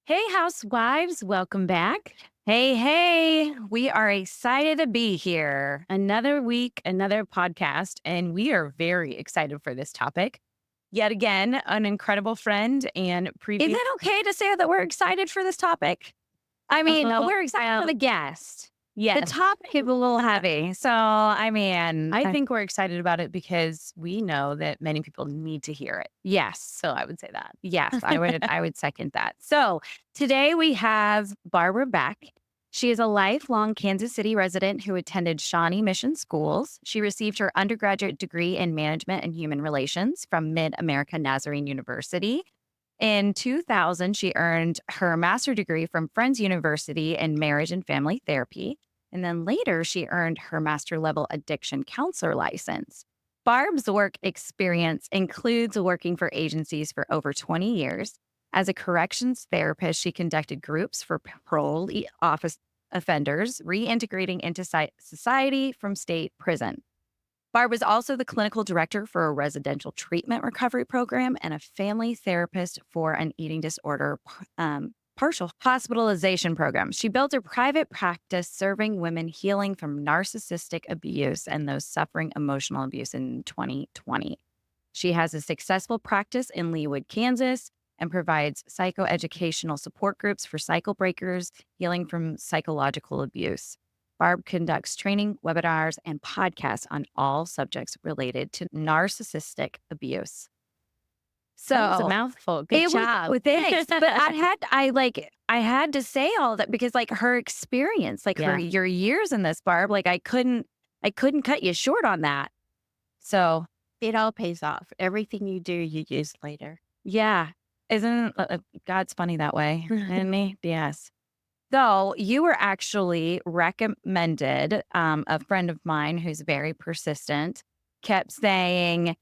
Hey, housewives, welcome back. Hey, we are excited to be here. Another week, another podcast, and we are very excited for this topic. Yet again, an incredible friend and Is previous. it okay to say that we're excited for this topic? I mean, we're excited for the guest. The Yes, topic is a little heavy. So, I think we're excited about it because we know that many people need to hear it. yes, So I would say that. yes, I would second that. So, today we have Barbara Beck. She is a lifelong Kansas City resident who attended Shawnee Mission Schools. She received her undergraduate degree in management and human relations from Mid America Nazarene University. In 2000, she earned her master's degree from Friends University in marriage and family therapy. And then later, she earned her master level addiction counselor license. Barb's work experience includes working for agencies for over 20 years. As a corrections therapist, she conducted groups for parole office offenders reintegrating into society from state prison. Barb was also the clinical director for a residential treatment recovery program and a family therapist for an eating disorder partial hospitalization program. She built a private practice serving women healing from narcissistic abuse and those suffering emotional abuse in 2020. She has a successful practice in Leawood, Kansas, and provides psychoeducational support groups for cycle breakers healing from psychological abuse. Barb conducts training, webinars, and podcasts on all subjects related to narcissistic abuse. That was a So mouthful. Good it was job. well, thanks, but I had to say all that because her experience, Yeah. your years in this, Barb, I couldn't cut you short on that. So It all pays off. Everything you do, you use later. yeah, isn't God's funny that way, isn't he? Yes. So you were actually recommended, a friend of mine who's very persistent kept saying,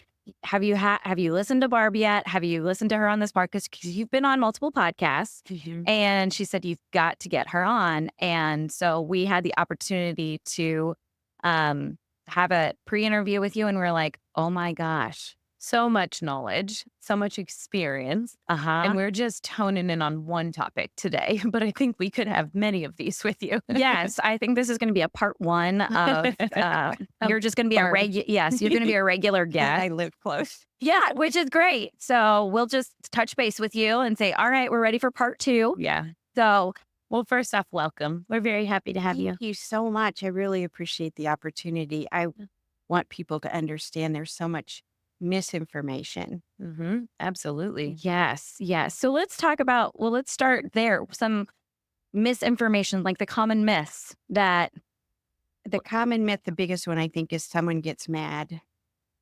have you listened to Barb yet? Have you listened to her on this podcast? Because you've been on multiple podcasts. Mhm. And she said, you've got to get her on. And so we had the opportunity to have a pre-interview with you. And we're like, oh my gosh. So much knowledge, so much experience. Uh-huh. And we're just honing in on one topic today, but I think we could have many of these with you. Yes, I think this is going to be a part one of. Of You're just going to be Barb. Yes, you're going to be a regular guest. I live close. Yeah, which is great. So we'll just touch base with you and say, all right, we're ready for part two. Yeah. So Well, first off, welcome. we're very happy to have you. Thank you so much. I really appreciate the opportunity. I want people to understand there's so much misinformation. Absolutely. Yes, yes. So let's talk about. Well, let's start there. Some misinformation, like the common myths that. The common myth, the biggest one, I think, is someone gets mad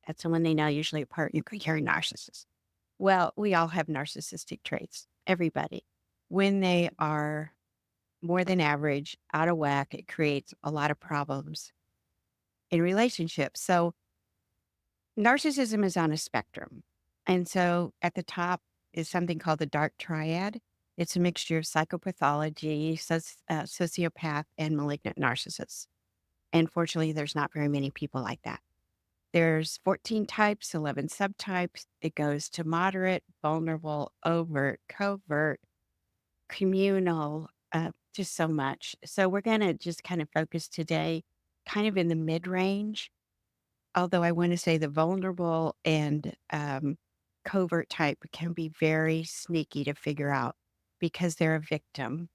at someone they know, usually a partner. You're a narcissist. Well, we all have narcissistic traits, everybody. When they are more than average, out of whack, it creates a lot of problems in relationships. So, narcissism is on a spectrum. And so, at the top is something called the dark triad. It's a mixture of psychopathology, sociopath, and malignant narcissists. And fortunately, there's not very many people like that. There's 14 types, 11 subtypes. It goes to moderate, vulnerable, overt, covert, communal, just so much. So we're going to just kind of focus today kind of in the mid range. Although I want to say the vulnerable and covert type can be very sneaky to figure out because they're a victim.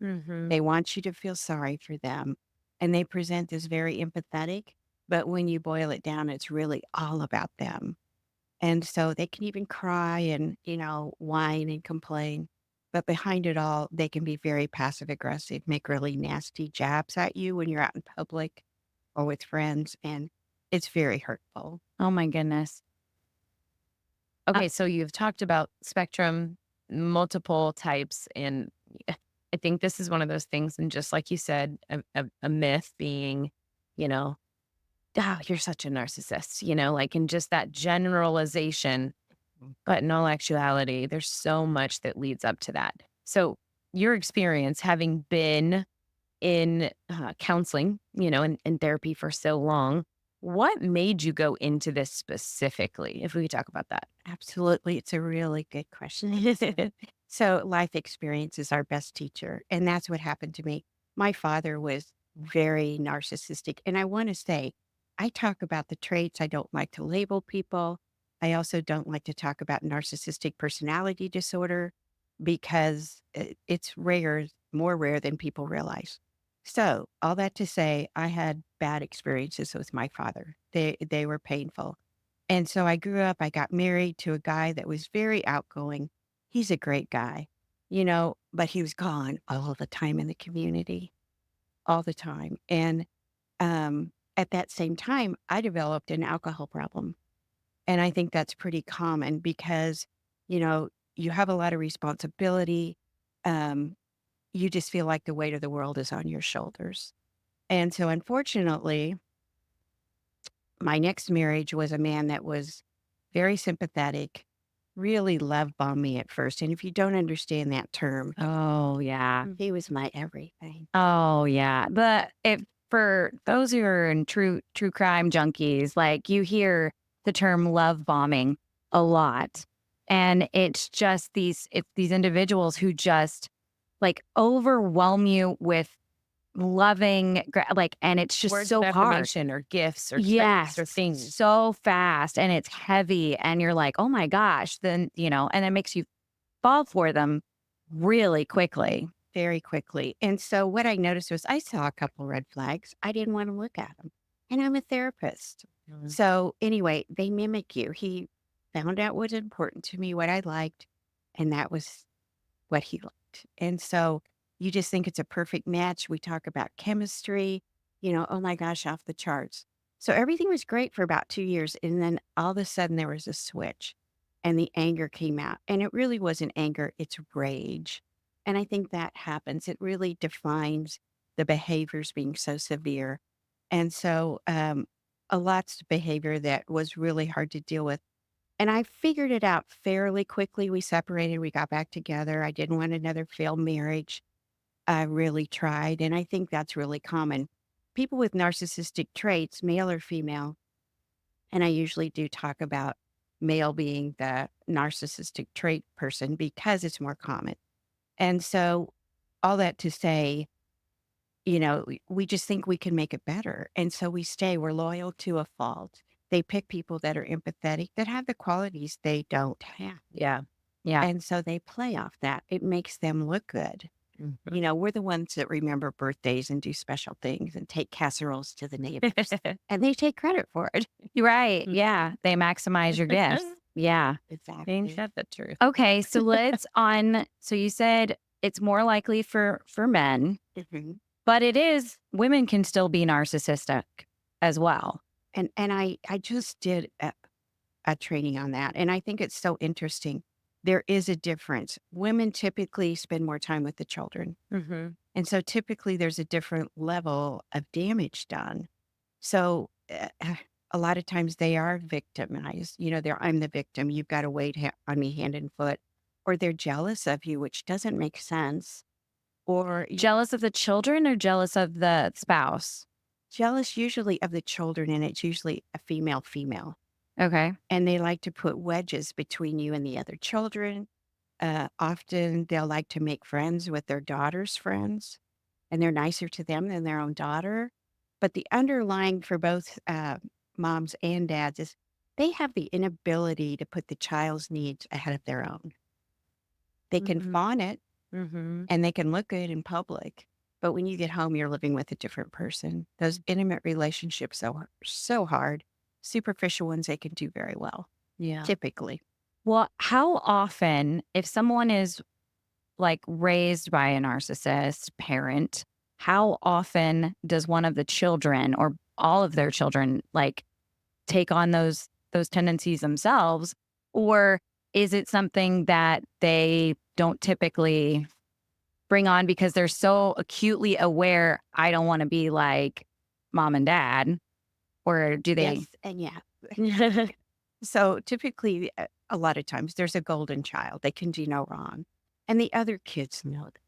They want you to feel sorry for them. And they present as very empathetic. But when you boil it down, it's really all about them. And so they can even cry and, whine and complain. But behind it all, they can be very passive aggressive, make really nasty jabs at you when you're out in public or with friends. And it's very hurtful. Oh my goodness. Okay, so you've talked about spectrum, multiple types, and I think this is one of those things. And just like you said, a myth being, you know, oh, you're such a narcissist, and just that generalization. But in all actuality, there's so much that leads up to that. So your experience having been in counseling, and therapy for so long, what made you go into this specifically? If we could talk about that. Absolutely. It's a really good question. So life experience is our best teacher. And that's what happened to me. My father was very narcissistic. And I want to say, I talk about the traits. I don't like to label people. I also don't like to talk about narcissistic personality disorder because it's rare, more rare than people realize. So all that to say, I had bad experiences with my father. They were painful. And so I grew up, I got married to a guy that was very outgoing. He's a great guy, but he was gone all the time in the community, all the time. And at that same time, I developed an alcohol problem. And I think that's pretty common because, you know, you have a lot of responsibility. Um, you just feel like the weight of the world is on your shoulders. And so, unfortunately, my next marriage was a man that was very sympathetic, really love bombed me at first. And if you don't understand that term, Oh, yeah. he was my everything. Oh, yeah. But if for those who are in true crime junkies, like you hear the term love bombing a lot. And it's just these individuals who just like overwhelm you with loving like and it's just Words of so hard. affirmation or gifts or tricks Yes, or things. so fast and it's heavy and you're like, "Oh my gosh." Then, and it makes you fall for them really quickly. Very quickly. And so what I noticed was I saw a couple red flags. I didn't want to look at them. And I'm a therapist. Mhm. So anyway, they mimic you. He found out what was important to me, what I liked, and that was what he liked. And so you just think it's a perfect match. We talk about chemistry, oh my gosh, off the charts. So everything was great for about 2 years. And then all of a sudden there was a switch and the anger came out. And it really wasn't anger, it's rage. And I think that happens. It really defines the behaviors being so severe. And so a lot's behavior that was really hard to deal with. And I figured it out fairly quickly. We separated, we got back together. I didn't want another failed marriage. I really tried. And I think that's really common. People with narcissistic traits, male or female, and I usually do talk about male being the narcissistic trait person because it's more common. And so, all that to say, we just think we can make it better. And so we stay, we're loyal to a fault. They pick people that are empathetic, that have the qualities they don't have. Yeah. Yeah. And so they play off that. It makes them look good. Mhm. We're the ones that remember birthdays and do special things and take casseroles to the neighbors, and they take credit for it. You're right. Mm. Yeah. They maximize your gifts. Yeah. Ain't Exactly. that the truth? Okay. So so you said it's more likely for men, Mhm. but women can still be narcissistic as well. And I just did a training on that. And I think it's so interesting. There is a difference. Women typically spend more time with the children. Mhm. And so typically there's a different level of damage done. So a lot of times they are victimized. I'm the victim. You've got to wait on me hand and foot. Or they're jealous of you, which doesn't make sense. Or Jealous of the children or jealous of the spouse? jealous usually of the children, and it's usually a female. Okay. And they like to put wedges between you and the other children. Often they'll like to make friends with their daughter's friends, and they're nicer to them than their own daughter. But the underlying for both moms and dads is they have the inability to put the child's needs ahead of their own. They can Mhm. fawn it Mhm. and they can look good in public. But when you get home, you're living with a different person. Those intimate relationships are so hard. Superficial ones, they can do very well, Yeah. typically. Well, how often, if someone is like raised by a narcissist parent, how often does one of the children or all of their children like take on those tendencies themselves? Or is it something that they don't typically bring on because they're so acutely aware, I don't want to be like mom and dad? Or do they? Yes, and yeah. So typically, a lot of times, there's a golden child. They can do no wrong. And the other kids know that.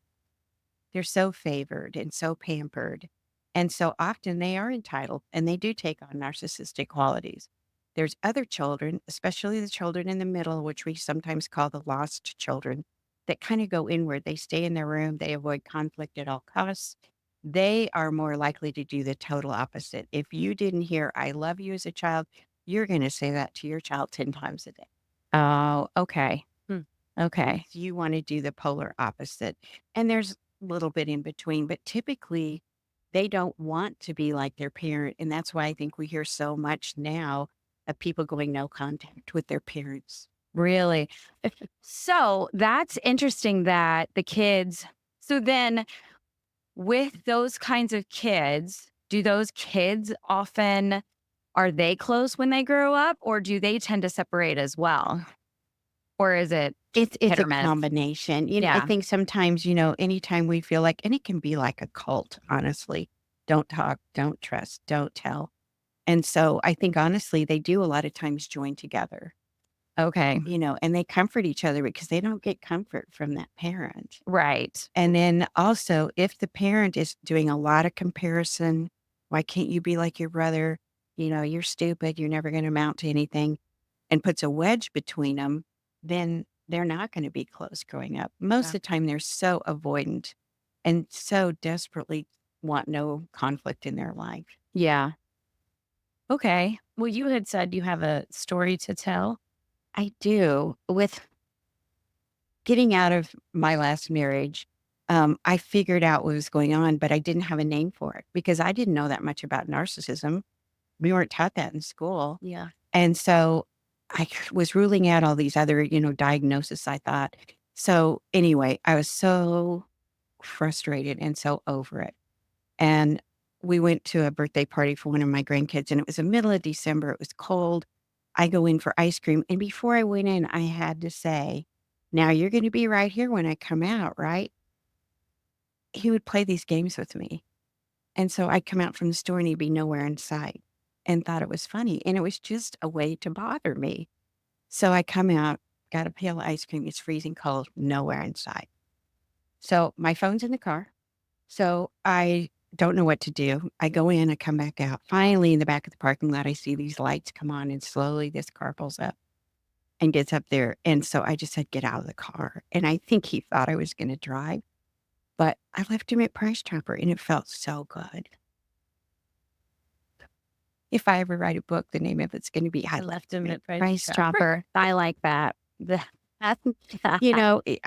They're so favored and so pampered. And so often they are entitled and they do take on narcissistic qualities. There's other children, especially the children in the middle, which we sometimes call the lost children, that kind of go inward. They stay in their room, they avoid conflict at all costs. They are more likely to do the total opposite. If you didn't hear I love you as a child, you're going to say that to your child 10 times a day. Oh, okay. Hmm. Okay. You want to do the polar opposite. And there's a little bit in between, but typically they don't want to be like their parent. And that's why I think we hear so much now of people going no contact with their parents. Really? So that's interesting that the kids, so then with those kinds of kids, do those kids often, are they close when they grow up or do they tend to separate as well? Or is it It's hit a or miss? combination. I Yeah. think sometimes, anytime we feel like, and it can be like a cult, honestly. Don't talk, don't trust, don't tell. And so I think honestly, they do a lot of times join together, Okay. and they comfort each other because they don't get comfort from that parent. Right. And then also, if the parent is doing a lot of comparison, why can't you be like your brother? You're stupid. You're never going to amount to anything, and puts a wedge between them, then they're not going to be close growing up. Most Yeah. of the time, they're so avoidant and so desperately want no conflict in their life. Yeah. Okay. Well, you had said you have a story to tell. I do. With getting out of my last marriage, I figured out what was going on, but I didn't have a name for it because I didn't know that much about narcissism. We weren't taught that in school. Yeah. And so was ruling out all these other, diagnoses, I thought. So anyway, I was so frustrated and so over it. And we went to a birthday party for one of my grandkids, and it was the middle of December. It was cold. I go in for ice cream. And before I went in, I had to say, now you're going to be right here when I come out, right? He would play these games with me. And so I'd come out from the store and he'd be nowhere in sight and thought it was funny. And it was just a way to bother me. So I come out, got a pail of ice cream. It's freezing cold, nowhere in sight. So my phone's in the car. So I don't know what to do. I go in, I come back out. Finally, in the back of the parking lot, I see these lights come on, and slowly this car pulls up and gets up there. And so I just said, get out of the car. And I think he thought I was going to drive, but I left him at Price Chopper and it felt so good. If I ever write a book, the name of it's going to be I Left Him at Price Chopper. I like that. I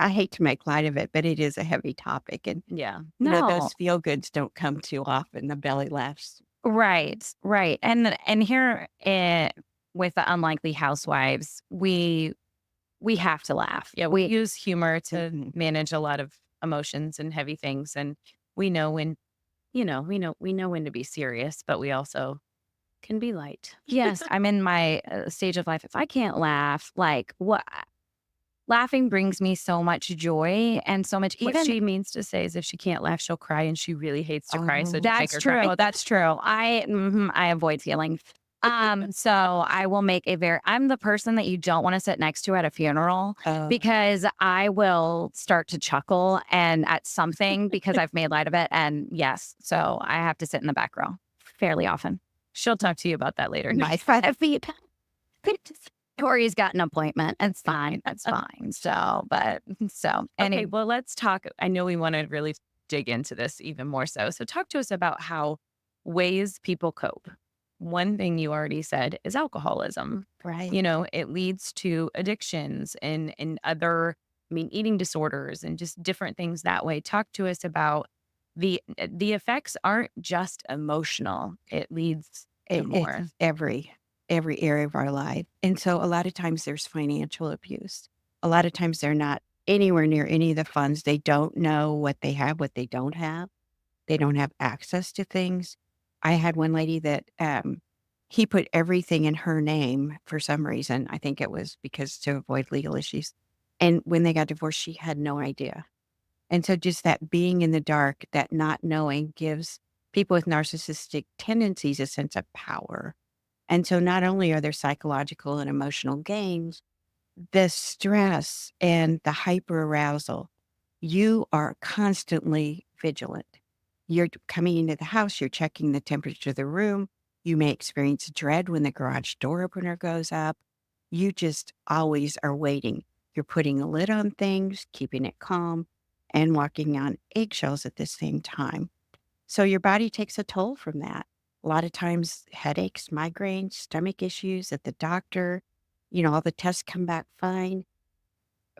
hate to make light of it, but it is a heavy topic. And, Yeah. those feel goods don't come too often. The belly laughs. Right, right. And here with the Unlikely Housewives, we have to laugh. Yeah, we use humor to Mhm. manage a lot of emotions and heavy things, and we know when, we know when to be serious, but we also can be light. Yes, I'm in my stage of life. If I can't laugh, like what? Laughing brings me so much joy and so much. What Even she means to say is if she can't laugh, she'll cry, and she really hates to cry. So Oh. just make that's her cry. true. That's true. I avoid feelings. So I will make I'm the person that you don't want to sit next to at a funeral Oh. because I will start to chuckle and at something because I've made light of it. And yes, so I have to sit in the back row fairly often. She'll talk to you about that later. My five feet. Tori's got an appointment. It's fine. That's fine. Okay, anyway, well, let's talk. I know we want to really dig into this even more so. So talk to us about how ways people cope. One thing you already said is alcoholism. Right. It leads to addictions and other, eating disorders and just different things that way. Talk to us about the effects aren't just emotional. It leads to more. It's every area of our life. And so a lot of times there's financial abuse. A lot of times they're not anywhere near any of the funds. They don't know what they have, what they don't have. They don't have access to things. I had one lady that he put everything in her name for some reason. I think it was because to avoid legal issues. And when they got divorced, she had no idea. And so just that being in the dark, that not knowing gives people with narcissistic tendencies a sense of power. And so not only are there psychological and emotional gains, the stress and the hyperarousal, you are constantly vigilant. You're coming into the house, you're checking the temperature of the room. You may experience dread when the garage door opener goes up. You just always are waiting. You're putting a lid on things, keeping it calm, and walking on eggshells at the same time. So your body takes a toll from that. A lot of times, headaches, migraines, stomach issues at the doctor, all the tests come back fine,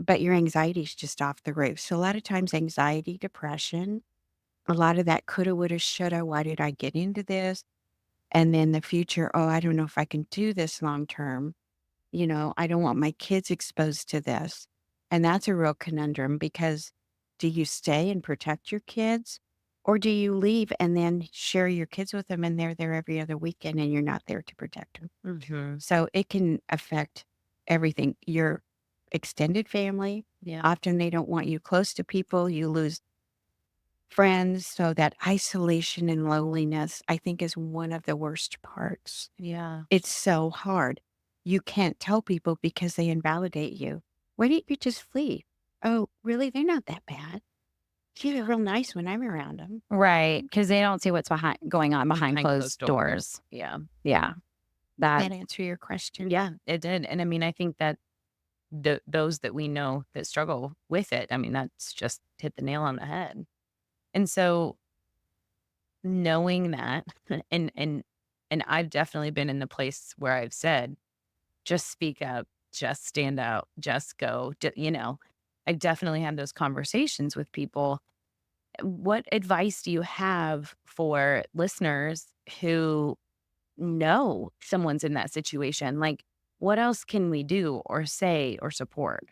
but your anxiety is just off the roof. So a lot of times, anxiety, depression, a lot of that coulda, woulda, shoulda, why did I get into this? And then the future, oh, I don't know if I can do this long term. I don't want my kids exposed to this. And that's a real conundrum because do you stay and protect your kids or do you leave and then share your kids with them and they're there every other weekend and you're not there to protect them? Mhm. So it can affect everything. Your extended family, Yeah. often they don't want you close to people. You lose friends. So that isolation and loneliness, I think, is one of the worst parts. Yeah. It's so hard. You can't tell people because they invalidate you. Why didn't you just flee? Oh, really? They're not that bad. She's real nice when I'm around them. Right, because they don't see what's going on behind Behind closed closed doors. doors. Yeah. Yeah, that That answer your question? Yeah, it did. And I mean, I think that those that we know that struggle with it, I mean, that's just hit the nail on the head. And so knowing that and I've definitely been in the place where I've said, just speak up, just stand out, just go, I've definitely had those conversations with people. What advice do you have for listeners who know someone's in that situation? Like, what else can we do or say or support?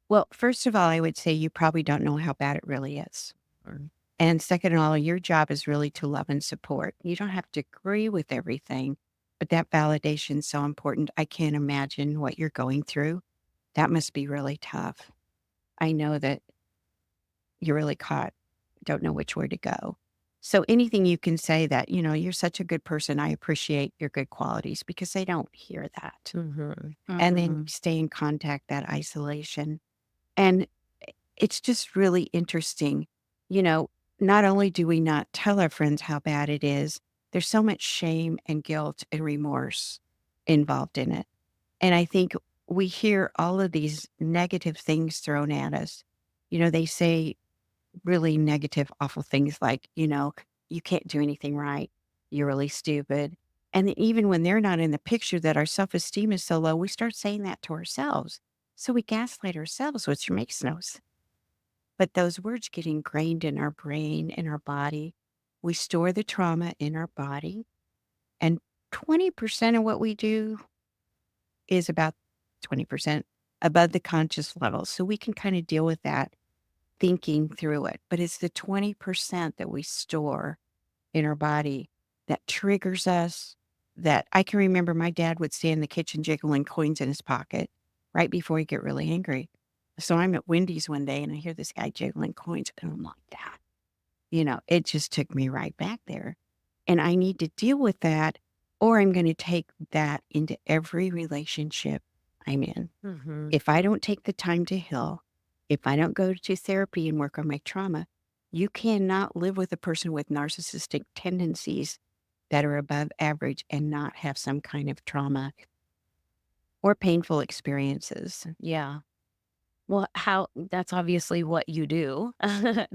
Well, first of all, I would say you probably don't know how bad it really is. Or And second of all, your job is really to love and support. You don't have to agree with everything, but that validation is so important. I can't imagine what you're going through. That must be really tough. I know that you're really caught, don't know which way to go. So anything you can say that, you're such a good person. I appreciate your good qualities because they don't hear that. Mhm. And then Mhm. stay in contact, that isolation. And it's just really interesting. You know, Not only do we not tell our friends how bad it is, there's so much shame and guilt and remorse involved in it. And I think we hear all of these negative things thrown at us. They say really negative, awful things like, you can't do anything right. You're really stupid. And then even when they're not in the picture, that our self esteem is so low, we start saying that to ourselves. So we gaslight ourselves, which makes no sense. But those words get ingrained in our brain, in our body. We store the trauma in our body. And 20% of what we do is about 20% above the conscious level. So we can kind of deal with that thinking through it. But it's the 20% that we store in our body that triggers us. That I can remember my dad would stay in the kitchen jiggling coins in his pocket right before he'd get really angry. So I'm at Wendy's one day and I hear this guy jiggling coins and I'm like, that, it just took me right back there. And I need to deal with that or I'm going to take that into every relationship I'm in. Mhm. If I don't take the time to heal, if I don't go to therapy and work on my trauma, you cannot live with a person with narcissistic tendencies that are above average and not have some kind of trauma or painful experiences. Yeah. Well, how that's obviously what you do.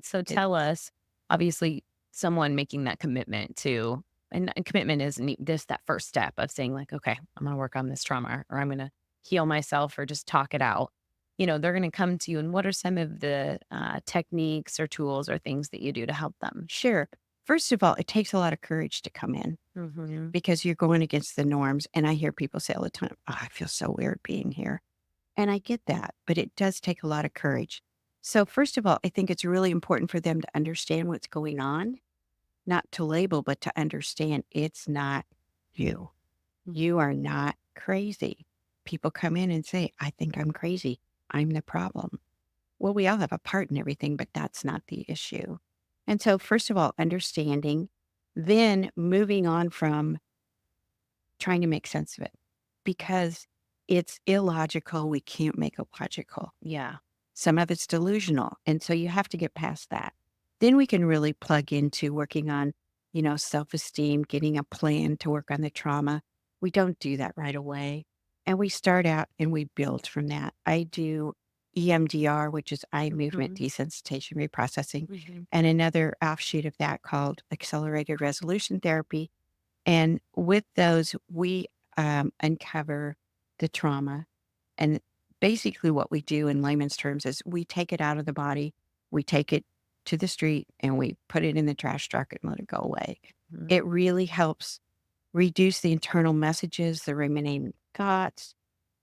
So It, tell us, obviously, someone making that commitment to, and commitment isn't just that first step of saying, like, okay, I'm going to work on this trauma or I'm going to heal myself or just talk it out. They're going to come to you. And what are some of the techniques or tools or things that you do to help them? sure. First of all, it takes a lot of courage to come in Hmm. because you're going against the norms. And I hear people say all the time, oh, I feel so weird being here. And I get that, but it does take a lot of courage. So, first of all, I think it's really important for them to understand what's going on, not to label, but to understand it's not you. You are not crazy. People come in and say, I think I'm crazy. I'm the problem. Well, we all have a part in everything, but that's not the issue. And so, first of all, understanding, then moving on from trying to make sense of it because it's illogical. We can't make it logical. Yeah. Some of it's delusional. And so you have to get past that. Then we can really plug into working on, self esteem, getting a plan to work on the trauma. We don't do that right away. And we start out and we build from that. I do EMDR, which is eye movement Mhm. desensitization reprocessing, Mhm. and another offshoot of that called accelerated resolution therapy. And with those, we uncover the trauma. And basically, what we do in layman's terms is we take it out of the body, we take it to the street, and we put it in the trash truck and let it go away. Mhm. It really helps reduce the internal messages, the ruminating thoughts,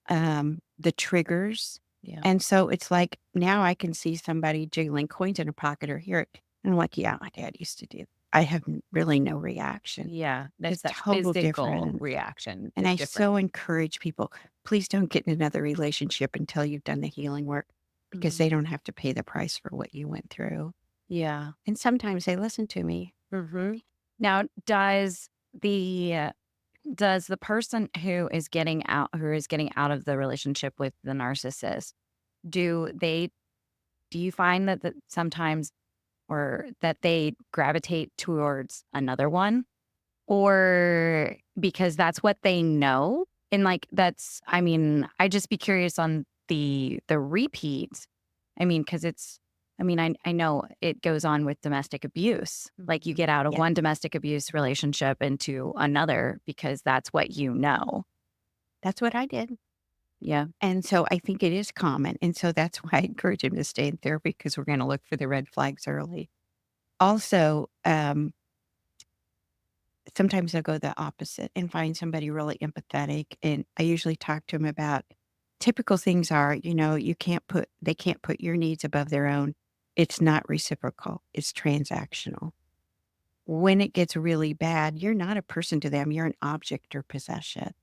the triggers. Yeah. And so it's like now I can see somebody jiggling coins in a pocket or hear it. And I'm like, yeah, my dad used to do that. I have really no reaction. Yeah. That's It's that total physical different. reaction And is I different. so encourage people, please don't get in another relationship until you've done the healing work because Mhm. they don't have to pay the price for what you went through. Yeah. And sometimes they listen to me. Mhm. Now, does the person who is getting out of the relationship with the narcissist, do they do you find that sometimes or that they gravitate towards another one? Or because that's what they know? And, like, that's I mean, I just be curious on the repeat. I mean, because I know it goes on with domestic abuse. Like, you Mhm. get out of Yeah, one domestic abuse relationship into another because that's what you know. that's what I did. Yeah. And so I think it is common. And so that's why I encourage him to stay in therapy because we're going to look for the red flags early. Also, sometimes I'll go the opposite and find somebody really empathetic. And I usually talk to them about typical things are, they can't put your needs above their own. It's not reciprocal, it's transactional. When it gets really bad, you're not a person to them, you're an object or possession.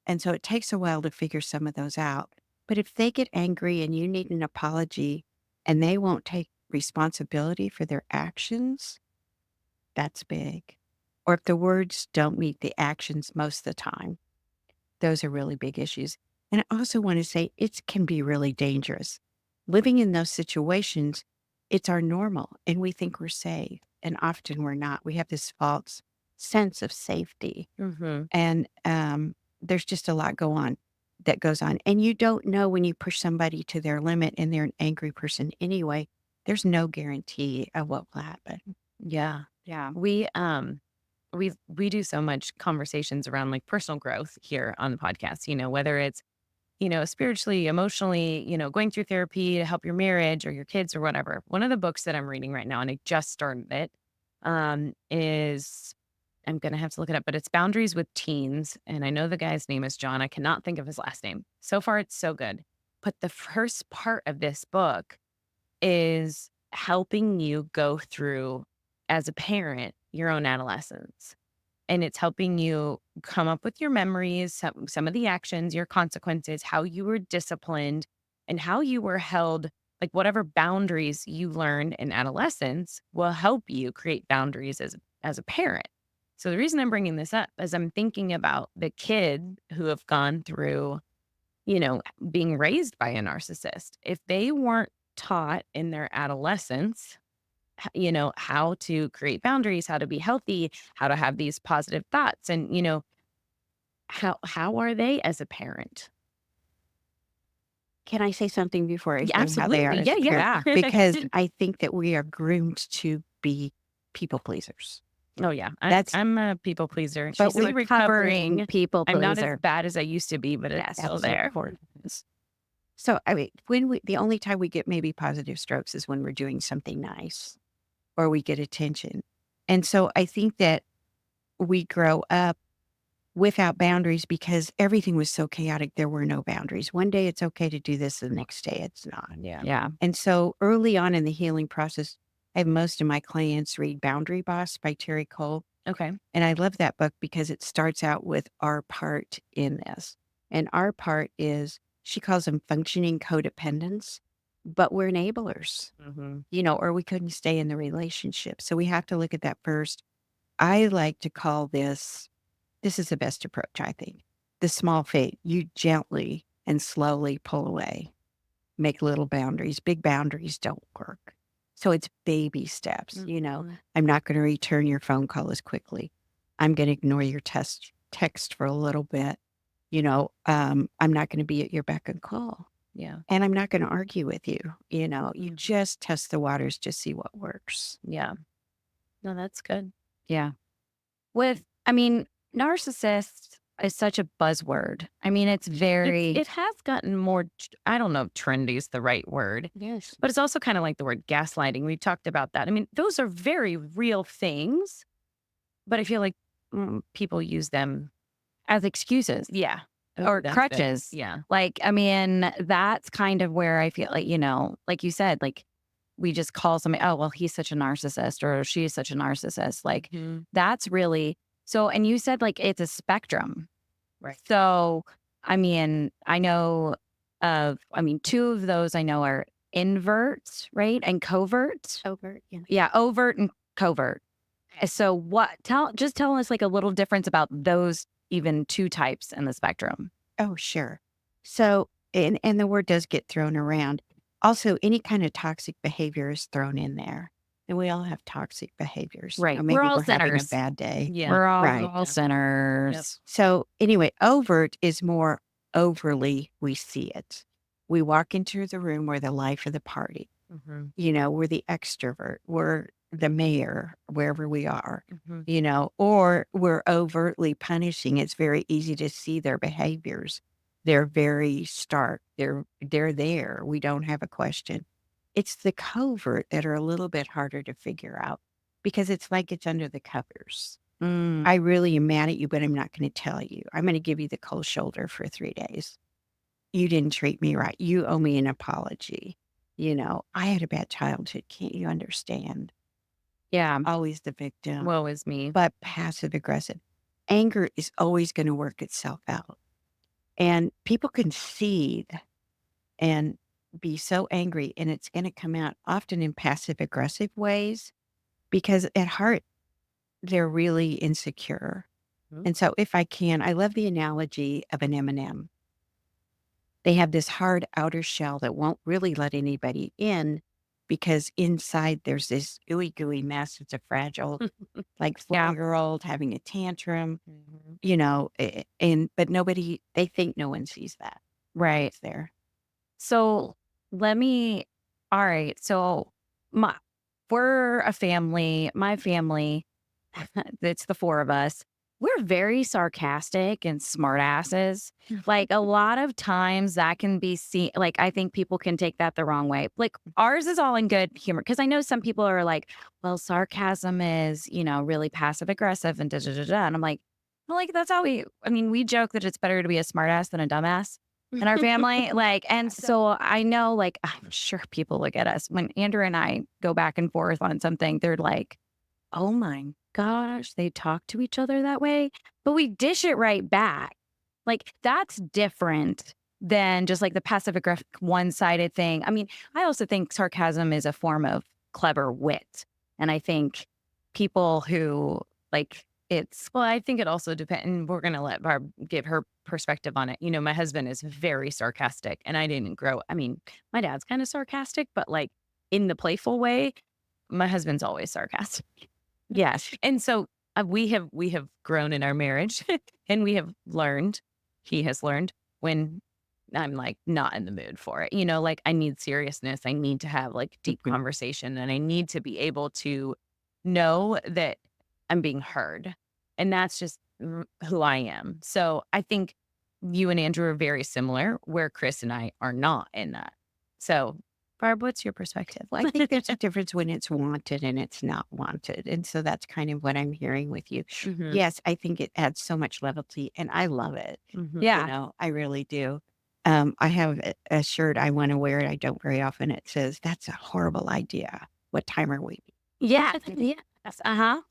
And so it takes a while to figure some of those out. But if they get angry and you need an apology and they won't take responsibility for their actions, that's big. Or if the words don't meet the actions most of the time, those are really big issues. And I also want to say it can be really dangerous. Living in those situations, it's our normal and we think we're safe. And often we're not. We have this false sense of safety. Mhm. And there's just a lot that goes on. And you don't know when you push somebody to their limit and they're an angry person anyway, there's no guarantee of what will happen. Yeah. Yeah. We do so much conversations around like personal growth here on the podcast, whether it's, spiritually, emotionally, going through therapy to help your marriage or your kids or whatever. One of the books that I'm reading right now, and I just started it, is I'm gonna have to look it up, but it's Boundaries with Teens. And I know the guy's name is John. I cannot think of his last name. So far, it's so good. But the first part of this book is helping you go through as a parent your own adolescence. And it's helping you come up with your memories, some of the actions, your consequences, how you were disciplined, and how you were held. Like whatever boundaries you learned in adolescence will help you create boundaries as a parent. So the reason I'm bringing this up is I'm thinking about the kid who have gone through, you know, being raised by a narcissist. If they weren't taught in their adolescence how to create boundaries, how to be healthy, how to have these positive thoughts, and how are they as a parent? Can I say something before I Yeah, say how they are absolutely. as Yeah, a parent? yeah. Because I think that we are groomed to be people pleasers. Oh yeah, That's I'm a people pleaser. She's but Still a recovering recovering. people I'm not as pleaser. bad as I used to be, but it's Yes. still that's so there. important. So I mean, the only time we get maybe positive strokes is when we're doing something nice or we get attention. And so I think that we grow up without boundaries because everything was so chaotic. There were no boundaries. One day it's okay to do this, the next day it's not. Yeah. Yeah. And so early on in the healing process, I have most of my clients read Boundary Boss by Terry Cole. Okay. And I love that book because it starts out with our part in this. And our part is, she calls them functioning codependents, but we're enablers, Hmm. or we couldn't stay in the relationship. So we have to look at that first. I like to call this is the best approach, I think. The small fate, you gently and slowly pull away, make little boundaries. Big boundaries don't work. So it's baby steps. Mhm. I'm not going to return your phone call as quickly. I'm going to ignore your text for a little bit. I'm not going to be at your beck and call. Yeah. And I'm not going to argue with you. You Mhm. just test the waters to see what works. Yeah. No, that's good. Yeah. Narcissist is such a buzzword. It's very, It has gotten more, I don't know if trendy is the right word, Yes. but it's also kind of like the word gaslighting. We talked about that. I mean, those are very real things, but I feel like people use them. as excuses Yeah. or That's it. crutches. Yeah. That's kind of where I feel like, like you said, like we just call somebody, oh, well, he's such a narcissist or she's such a narcissist. Like Mhm. that's really so. And you said like it's a spectrum. Right. So, I know two of those I know are invert, right? And covert. Overt. Yeah. Yeah, overt and covert. So tell us like a little difference about those even two types in the spectrum. Oh, sure. So, and the word does get thrown around. Also, any kind of toxic behavior is thrown in there. And we all have toxic behaviors. Right. We're Maybe all we're having a sinners. bad day. Yeah. We're all, Right. all Yeah. Yep. sinners. So, anyway, overt is more overly we see it. We walk into the room, we're the life of the party. Mhm. We're the extrovert, we're the mayor, wherever we are, Mhm. or we're overtly punishing. It's very easy to see their behaviors. They're very stark. They're there. We don't have a question. It's the covert that are a little bit harder to figure out because it's like it's under the covers. Mm, I really am mad at you, but I'm not going to tell you. I'm going to give you the cold shoulder for 3 days. You didn't treat me right. You owe me an apology. I had a bad childhood. Can't you understand? yeah. Always the victim, Woe is me. but passive aggressive. Anger is always going to work itself out. And people can seethe and be so angry, and it's going to come out often in passive aggressive ways because at heart, they're really insecure. Mhm. And so, if I can, I love the analogy of an M&M. They have this hard outer shell that won't really let anybody in because inside there's this ooey gooey mess. It's a fragile, like Yeah. 4-year-old having a tantrum, Mhm. but nobody, they think no one sees that. Right. It's there. So let me, all right. So my, we're a family, my family, it's the four of us. We're very sarcastic and smartasses. Like a lot of times that can be seen, like I think people can take that the wrong way. Like ours is all in good humor. Cause I know some people are like, well, sarcasm is, really passive aggressive and da da da da. And I'm like, well, like that's how we joke that it's better to be a smartass than a dumbass in our family. Like, and so I know, like, I'm sure people look at us when Andrew and I go back and forth on something, they're like, oh my gosh, they talk to each other that way. But we dish it right back. Like, that's different than just like the passive aggressive one sided thing. I also think sarcasm is a form of clever wit. And I think people who like it's, Well, I think it also depends. And we're going to let Barb give her perspective on it. My husband is very sarcastic, and I didn't grow. My dad's kind of sarcastic, but like in the playful way. My husband's always sarcastic. yes, And so we have grown in our marriage and we have learned, he has learned when I'm like not in the mood for it. Like I need seriousness. I need to have like deep Mhm. conversation and I need to be able to know that I'm being heard. And that's just who I am. So I think you and Andrew are very similar, where Chris and I are not in that. So, Barb, what's your perspective? Well, I think there's a difference when it's wanted and it's not wanted. And so that's kind of what I'm hearing with you. Mhm. Yes, I think it adds so much levity and I love it. Mhm. yeah, I really do. I have a shirt I want to wear. I don't very often. It says, "That's a horrible idea. What time are we?" yeah, yes, uh-huh.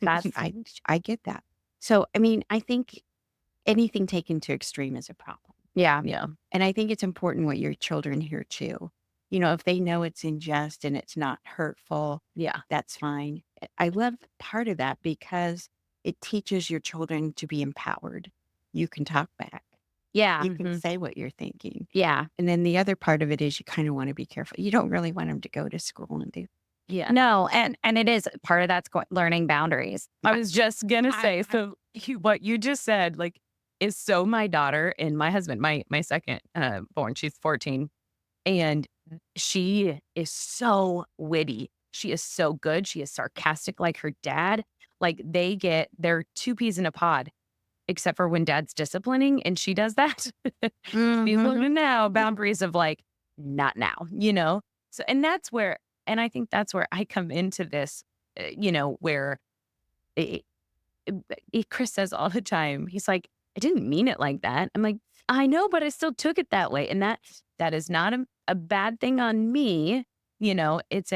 That's I get that. So, I think anything taken to extreme is a problem. yeah, Yeah. And I think it's important what your children hear too. If they know it's in jest and it's not hurtful, Yeah. that's fine. I love part of that because it teaches your children to be empowered. You can talk back. yeah, You can Mhm. say what you're thinking. yeah. And then the other part of it is you kind of want to be careful. You don't really want them to go to school and do. Yeah. No, and it is part of that's learning boundaries. I was just gonna I- say, so what you just said, like is so my daughter and my husband, my second born, she's 14, and she is so witty. She is so good. She is sarcastic like her dad. Like they're two peas in a pod, except for when dad's disciplining and she does that. She's Mhm. learning now boundaries of like, not now, you know? So, and that's where, and I think that's where I come into this, where it, Chris says all the time, he's like, I didn't mean it like that. I'm like, I know, but I still took it that way. And that is not a bad thing on me. It's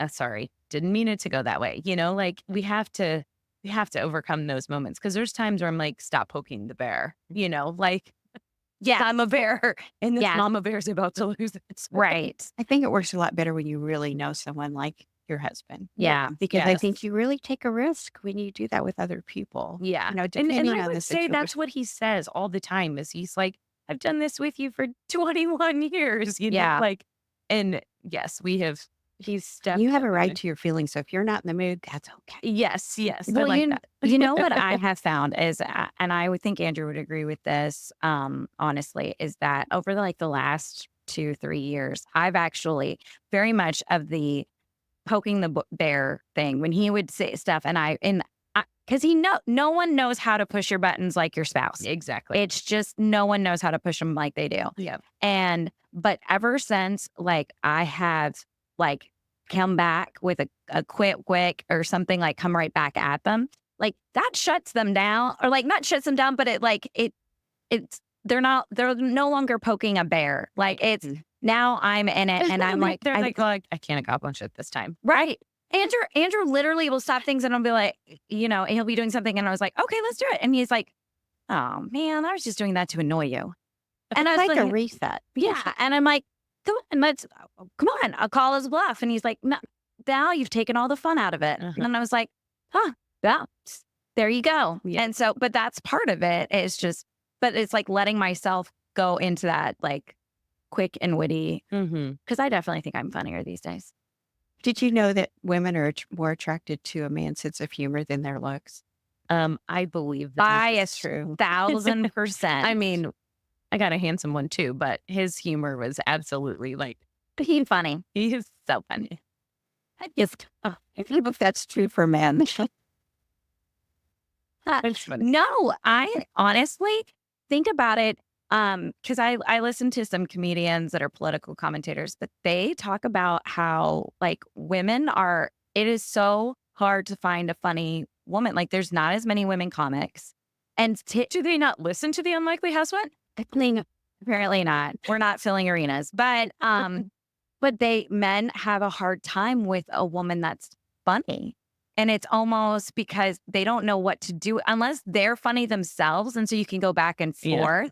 sorry, didn't mean it to go that way. Like we have to overcome those moments because there's times where I'm like, stop poking the bear, like Yeah. I'm a bear and this Yeah. mama bear's about to lose its Right. I think it works a lot better when you really know someone like your husband. Yeah. Because I Yes. think you really take a risk when you do that with other people. Yeah. And Depending I on the would say that's situation. what he says all the time is he's like, I've done this with you for 21 years, Yeah. like, and yes, he's You have a right definitely, to your feelings. So if you're not in the mood, that's okay. yes, I Well, like you that. you know what I have found is, and I would think Andrew would agree with this, honestly, is that over like the last 2, 3 years, I've actually very much of the poking the bear thing when he would say stuff, and because no one knows how to push your buttons like your spouse. Exactly. It's just no one knows how to push them like they do. Yeah. But ever since, like, I have, like, come back with a quick or something, like, come right back at them, like, that shuts them down or, like, not shuts them down, but it's they're no longer poking a bear. Like, it's Mhm. now I'm in it and I'm like, They're like, well, I can't accomplish it this time. right. Andrew literally will stop things and I'll be like, he'll be doing something and I was like, "Okay, let's do it." And he's like, "Oh, man, I was just doing that to annoy you." And I It's was like a like, reset. yeah. And I'm like, come on, I'll call his bluff. And he's like, no, now you've taken all the fun out of it. Uh-huh. And I was like, huh, yeah, there you go. Yeah. And so, but that's part of it is just, but it's like letting myself go into that like quick and witty, Mm-hmm. because I definitely think I'm funnier these days. Did you know that women are more attracted to a man's sense of humor than their looks? I believe that. Bias, true. 1,000%. I mean, I got a handsome one too, but his humor was absolutely like, he's funny. he is so funny. I just, I don't know if that's true for men. It's funny. no, I honestly think about it. Because I listen to some comedians that are political commentators, but they talk about how like it is so hard to find a funny woman. Like there's not as many women comics. And Do they not listen to the Unlikely Housewife? apparently not. We're not filling arenas. But men have a hard time with a woman that's funny. And it's almost because they don't know what to do unless they're funny themselves. And so you can go back and Yeah. forth.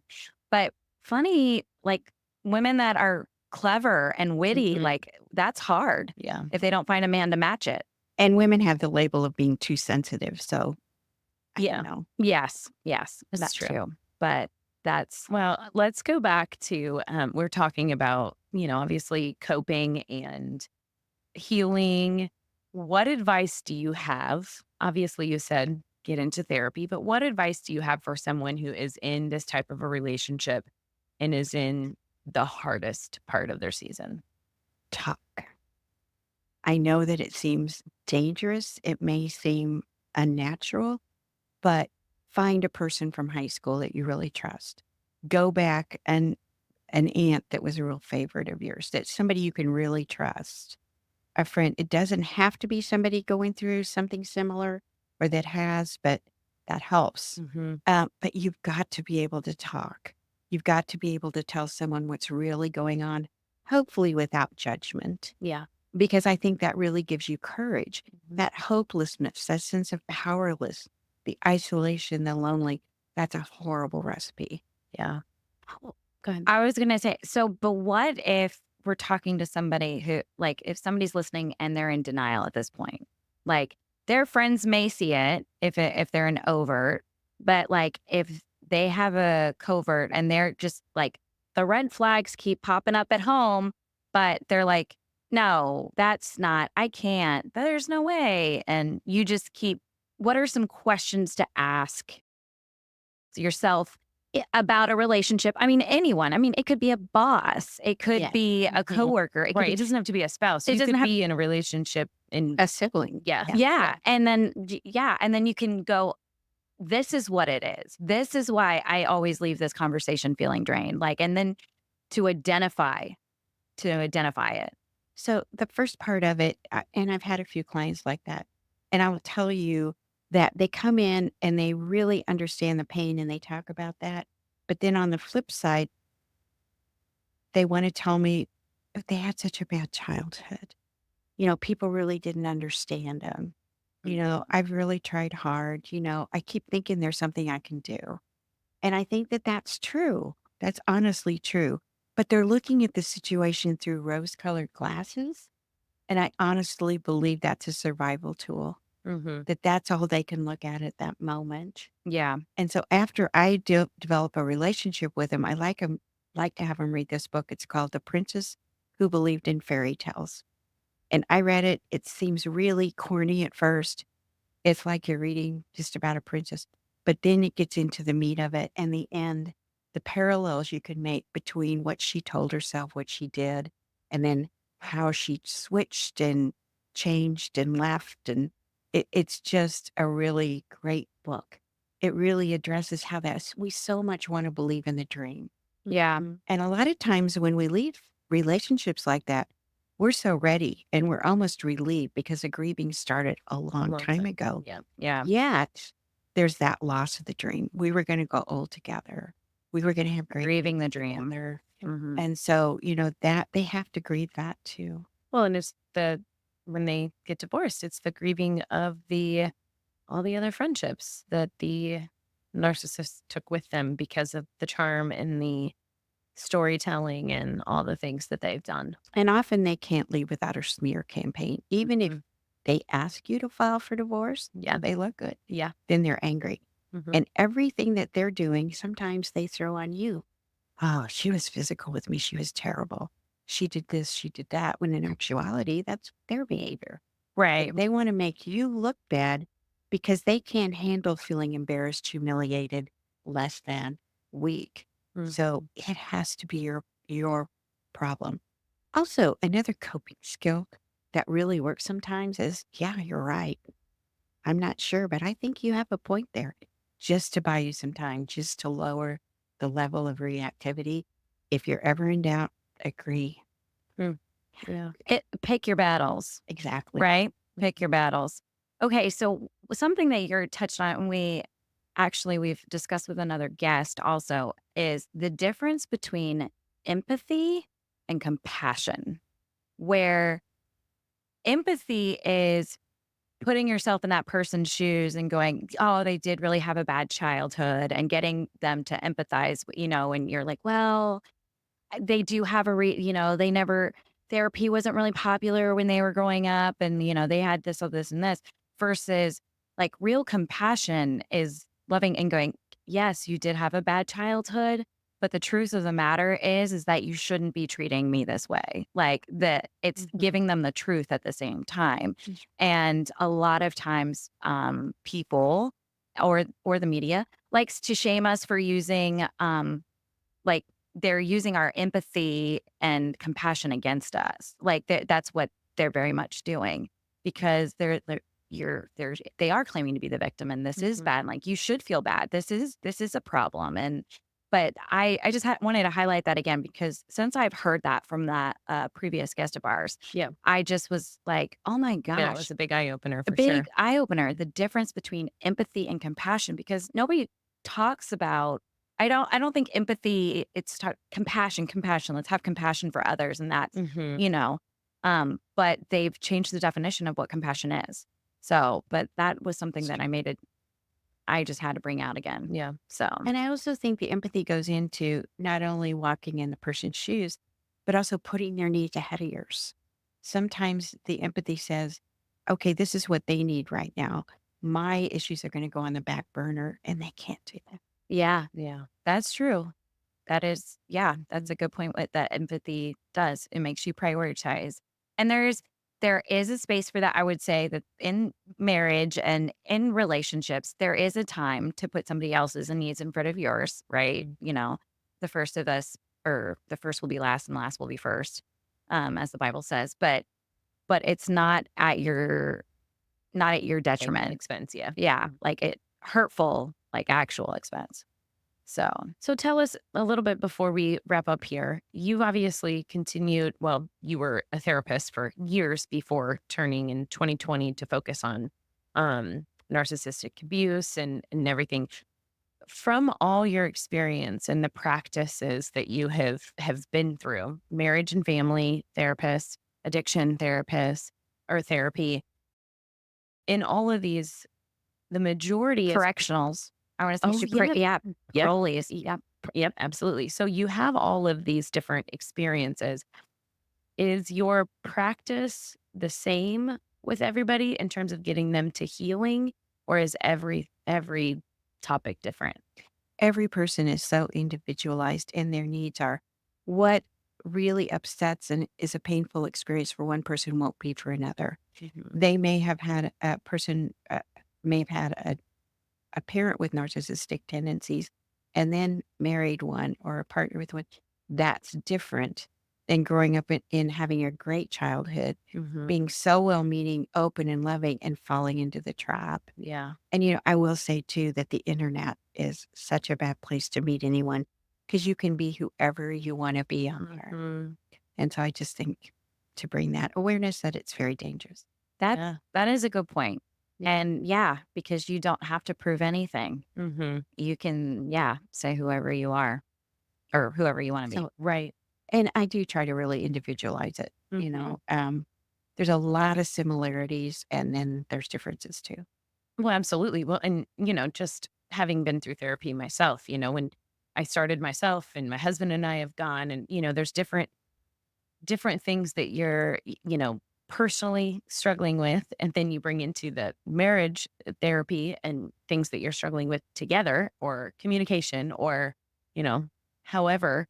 But funny, like women that are clever and witty, Mhm. like that's hard Yeah. if they don't find a man to match it. And women have the label of being too sensitive. So, I Yeah. don't know. Yes, That's that's true. true. But that's Well, let's go back to we're talking about, obviously coping and healing. What advice do you have? Obviously, you said get into therapy, but what advice do you have for someone who is in this type of a relationship and is in the hardest part of their season? Talk. I know that it seems dangerous. It may seem unnatural, but find a person from high school that you really trust. Go back and an aunt that was a real favorite of yours, that's somebody you can really trust. A friend. It doesn't have to be somebody going through something similar or that has, but that helps. Mm-hmm. But you've got to be able to talk. You've got to be able to tell someone what's really going on, hopefully without judgment, yeah. because I think that really gives you courage. Mm-hmm. That hopelessness, that sense of powerless, the isolation, the lonely, that's a horrible recipe. Yeah. Go ahead. I was gonna say, so, but what if we're talking to somebody who, like, if somebody's listening and they're in denial at this point, like, their friends may see it if they're an overt, but like, if they have a covert and they're just like the red flags keep popping up at home, but they're like, no, that's not, I can't, there's no way, and you just keep. What are some questions to ask yourself about a relationship. I mean, anyone. I mean, it could be a boss. It could Yeah. be a Mhm. coworker. It could Right. be It doesn't have to be a spouse. it You doesn't could have be in a relationship and A sibling. yeah. Yeah. yeah. And then yeah, and then you can go, this is what it is. This is why I always leave this conversation feeling drained. Like, and then to identify it. So the first part of it, and I've had a few clients like that, and I will tell you that they come in and they really understand the pain and they talk about that. But then on the flip side, they want to tell me they had such a bad childhood. People really didn't understand them. I've really tried hard. I keep thinking there's something I can do. And I think that that's true. That's honestly true. But they're looking at the situation through rose colored glasses. And I honestly believe that's a survival tool, Hmm. that that's all they can look at that moment. Yeah. And so after I develop a relationship with them, I like to have them read this book. It's called The Princess Who Believed in Fairy Tales. And I read it. It seems really corny at first. It's like you're reading just about a princess, but then it gets into the meat of it and the end, the parallels you could make between what she told herself, what she did, and then how she switched and changed and left. And it's just a really great book. It really addresses how we so much want to believe in the dream. Yeah. And a lot of times when we leave relationships like that, we're so ready and we're almost relieved because the grieving started a long Long time time. ago. Yeah. Yeah. Yet there's that loss of the dream. We were going to go old together. We were going to have great Grieving the things dream. together. Hmm. And so, that they have to grieve that too. Well, and it's when they get divorced, it's the grieving of all the other friendships that the narcissist took with them because of the charm and the storytelling and all the things that they've done. And often they can't leave without a smear campaign. Even if Mhm. they ask you to file for divorce, Yeah. they look good, Yeah. then they're angry. Hmm. And everything that they're doing, sometimes they throw on you. Oh, she was physical with me. She was terrible. She did this, she did that. When in actuality, that's their behavior. Right. They want to make you look bad because they can't handle feeling embarrassed, humiliated, less than, weak. So Mhm. it has to be your problem. Also, another coping skill that really works sometimes is, yeah, you're right. I'm not sure, but I think you have a point there. Just to buy you some time, just to lower the level of reactivity. If you're ever in doubt, agree. Mm. Yeah. Pick your battles, Exactly. right? Pick your battles. Okay, so something that you're touched on, and we've discussed with another guest also, is the difference between empathy and compassion. Where empathy is putting yourself in that person's shoes and going, "Oh, they did really have a bad childhood," and getting them to empathize, and you're like, "Well, they do have they never therapy wasn't really popular when they were growing up, and, they had this or this and this," versus, like, real compassion is loving and going, "Yes, you did have a bad childhood, but the truth of the matter is that you shouldn't be treating me this way." Like, that it's Mhm. giving them the truth at the same time. And a lot of times, people or the media likes to shame us for using, like, they're using our empathy and compassion against us. Like, that's what they're very much doing because they are claiming to be the victim, and this is Mhm. bad. Like, you should feel bad. This is a problem. But I just wanted to highlight that again because since I've heard that from that previous guest of ours, Yeah. I just was like, oh my Yeah. It gosh, was a big eye opener a for big sure. eye opener, the difference between empathy and compassion, because nobody talks about I don't think empathy, it's compassion. Let's have compassion for others and that's, Hmm. you know, but they've changed the definition of what compassion is. So, but that was something that I just had to bring out again. Yeah. So, And I also think the empathy goes into not only walking in the person's shoes, but also putting their needs ahead of yours. Sometimes the empathy says, okay, this is what they need right now. My issues are going to go on the back burner, and they can't do that. yeah, Yeah. that's true. That's a good point what that empathy does. It makes you prioritize. And there's there is a space for that. I would say that in marriage and in relationships, there is a time to put somebody else's needs in front of yours, right? Mm. You know, the first of us, or the first will be last and last will be first, as the Bible says. But it's not at your Own detriment. expense, yeah. Yeah, like it hurtful, like actual expense. So So tell us a little bit before we wrap up here. You've obviously continued, well, you were a therapist for years before turning in 2020 to focus on narcissistic abuse and everything. From all your experience and the practices that you have been through, marriage and family therapists, addiction therapists, or therapy, in all of these, the majority of correctionals. I want to say oh yeah, yeah, yep, parolees. Yeah. yep, absolutely. So you have all of these different experiences. Is your practice the same with everybody in terms of getting them to healing, or is every topic different? Every person is so individualized and their needs are. What really upsets and is a painful experience for one person won't be for another. Mhm. They may have had a person, may have had a parent with narcissistic tendencies and then married one or a partner with one. That's different than growing up in having a great childhood, Mhm. being so well meaning, open, and loving, and falling into the trap. Yeah. And, I will say too that the internet is such a bad place to meet anyone because you can be whoever you want to be on there. Mhm. And so I just think to bring that awareness that it's very dangerous. That Yeah. that is a good point. Yeah. And yeah, because you don't have to prove anything. Mhm. You can, yeah, say whoever you are or whoever you want to be. So, Right. and I do try to really individualize it. Mhm. There's a lot of similarities and then there's differences too. Well, absolutely. Well, and just having been through therapy myself, when I started myself and my husband and I have gone and there's different things that you're, personally struggling with. And then you bring into the marriage therapy and things that you're struggling with together or communication or, you know, however,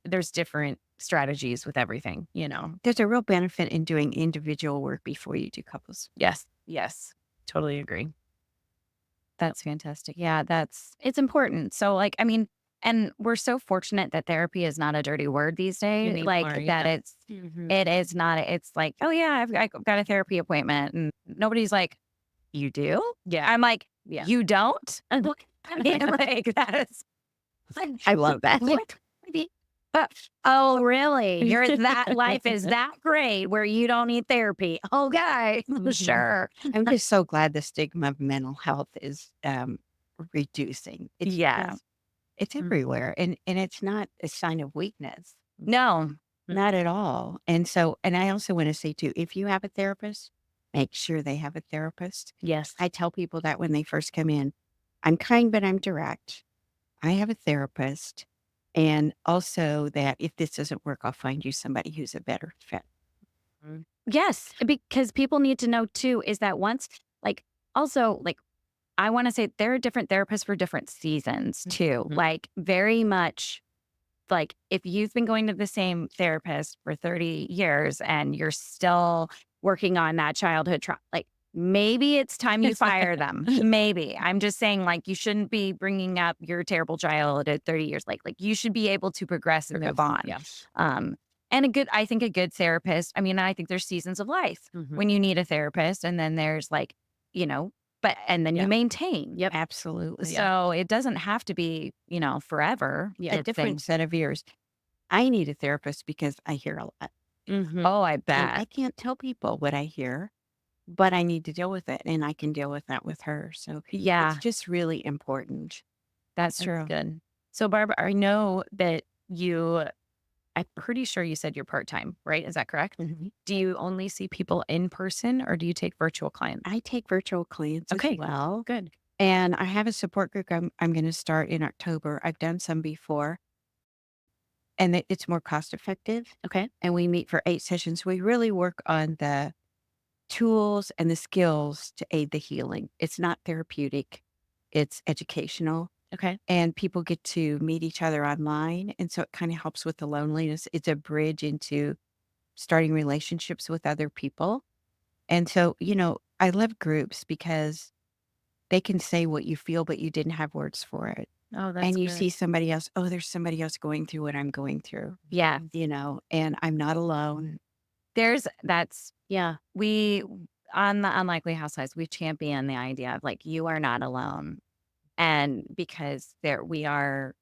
there's different strategies with everything. There's a real benefit in doing individual work before you do couples. Yes. Yes. Totally agree. That's fantastic. Yeah, it's important. So like, I mean, and we're so fortunate that therapy is not a dirty word these days. Anymore. Like that Yeah. it is not, it's like, oh yeah, I got a therapy appointment. And nobody's like, you do? Yeah. I'm like, Yeah. you don't? And look, I mean, like that is I love that. Uh, oh, really? That life is that great where you don't need therapy. Okay, Mhm. sure. I'm just so glad the stigma of mental health is reducing. Yeah. It's Mm. everywhere, and it's not a sign of weakness, No. not at all. And I also want to say too, if you have a therapist, make sure they have a therapist. Yes. I tell people that when they first come in, I'm kind, but I'm direct. I have a therapist, and also that if this doesn't work, I'll find you somebody who's a better fit. Mm. Yes, because people need to know too is that once, like, also, like, I want to say there are different therapists for different seasons too. Mhm. Like, very much like if you've been going to the same therapist for 30 years and you're still working on that childhood trauma, like, maybe it's time you fire them. Maybe. I'm just saying, like, you shouldn't be bringing up your terrible child at 30 years. Like, you should be able to progress and move on. Yeah. Um, and I think a good therapist, I mean, I think there's seasons of life Mhm. when you need a therapist, and then there's like, you know, and then Yeah. you maintain. Yep. Absolutely. So it doesn't have to be, forever. Yeah. A different set of ears. I need a therapist because I hear a lot. Mhm. Oh, I And I bet. can't tell people what I hear, but I need to deal with it, and I can deal with that with her. So it's Yeah, just really important. that's That's true. good. So, Barbara, I know that I'm pretty sure you said you're part-time, right? Is that correct? Mhm. Do you only see people in person or do you take virtual clients? I take virtual clients as Okay, well, good. and I have a support group I'm going to start in October. I've done some before, and it's more cost effective. Okay. And we meet for 8 sessions. We really work on the tools and the skills to aid the healing. It's not therapeutic; it's educational. Okay. And people get to meet each other online, and so it kinda helps with the loneliness. It's a bridge into starting relationships with other people, And so, I love groups because they can say what you feel, but you didn't have words for it. Oh, that's And you good. see somebody else, oh, there's somebody else going through what I'm going through, Yeah. and I'm not alone. Yeah. We, on the Unlikely Housewives, we champion the idea of like, you are not alone. And because we are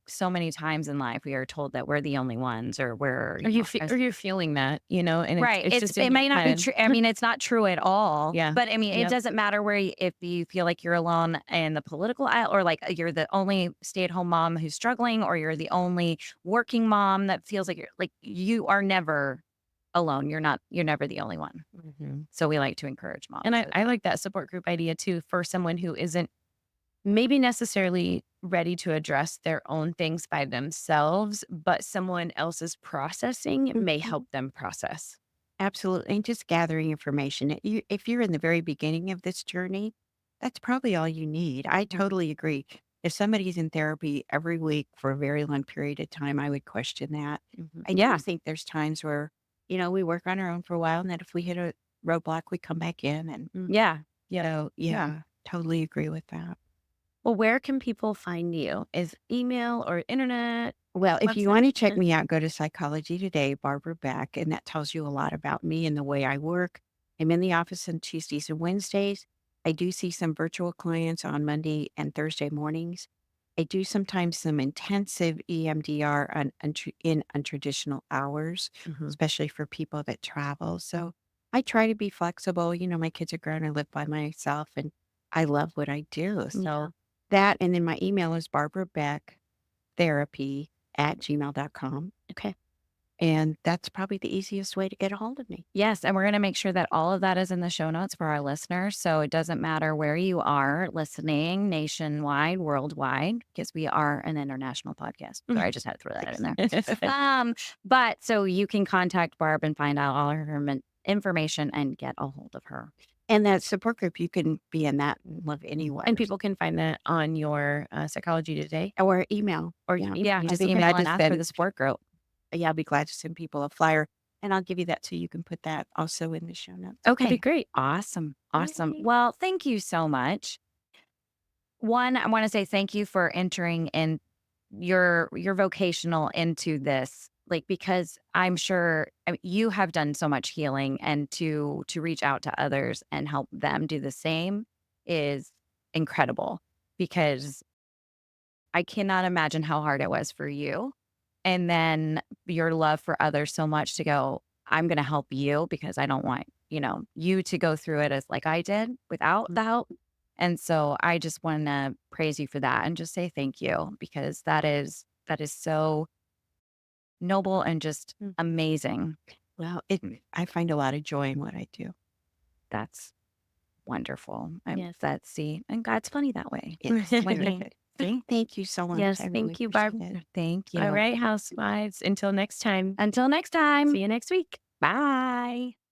so many times in life, we are told that we're the only ones or we're, Or you're feeling that, and right. it's just in It your may not be head. true. I mean, it's not true at all. Yeah. But I mean, it Yep. doesn't matter if you feel like you're alone in the political aisle or like you're the only stay-at-home mom who's struggling or you're the only working mom that feels like you are never alone. You're never the only one. Mhm. So we like to encourage moms. And I like that support group idea too for someone who isn't maybe necessarily ready to address their own things by themselves, but someone else's processing may Mhm. help them process. Absolutely. And just gathering information. If you're in the very beginning of this journey, that's probably all you need. I totally agree. If somebody's in therapy every week for a very long period of time, I would question that. Mhm. I do Yeah. think there's times where, we work on our own for a while, and that if we hit a roadblock, we come back in. And Mm. Yeah. Yep. so, yeah, totally agree with that. Well, where can people find you? Is email or internet Well, if you website? want to check me out, go to Psychology Today, Barbara Beck, and that tells you a lot about me and the way I work. I'm in the office on Tuesdays and Wednesdays. I do see some virtual clients on Monday and Thursday mornings. I do sometimes some intensive EMDR in untraditional hours, Mhm. especially for people that travel. So I try to be flexible. My kids are grown. I live by myself and I love what I do. Yeah. So that, and then my email is Barbara Beck therapy@gmail.com. Okay. And that's probably the easiest way to get a hold of me. Yes, and we're going to make sure that all of that is in the show notes for our listeners. So it doesn't matter where you are listening, nationwide, worldwide, because we are an international podcast. Sorry, I just had to throw that in there. But so you can contact Barb and find out all her information and get a hold of her. And that support group, you can be in that and live anywhere. And people can find that on your Psychology Today. Or email. Or Yeah. Yeah, I'll just be email glad and to ask for send, the support group. yeah, I'll be glad to send people a flyer. And I'll give you that so you can put that also in the show notes. That'd be Okay. great. Awesome. Awesome. Yay. Well, thank you so much. One, I want to say thank you for entering in your vocational into this, like, because I'm sure you have done so much healing, and to reach out to others and help them do the same is incredible, because I cannot imagine how hard it was for you. And then your love for others so much to go, I'm going to help you because I don't want, you to go through it as like I did without the help. And so I just want to praise you for that and just say thank you, because that is so noble and just Mm. amazing. Well, I find a lot of joy in what I do. That's wonderful. Yes. And God's funny that way. Yes. Wonderful. Thank you so much. Yes, I really thank you, appreciate Barb. it. Thank you. All right, housewives. Until next time. Until next time. See you next week. Bye.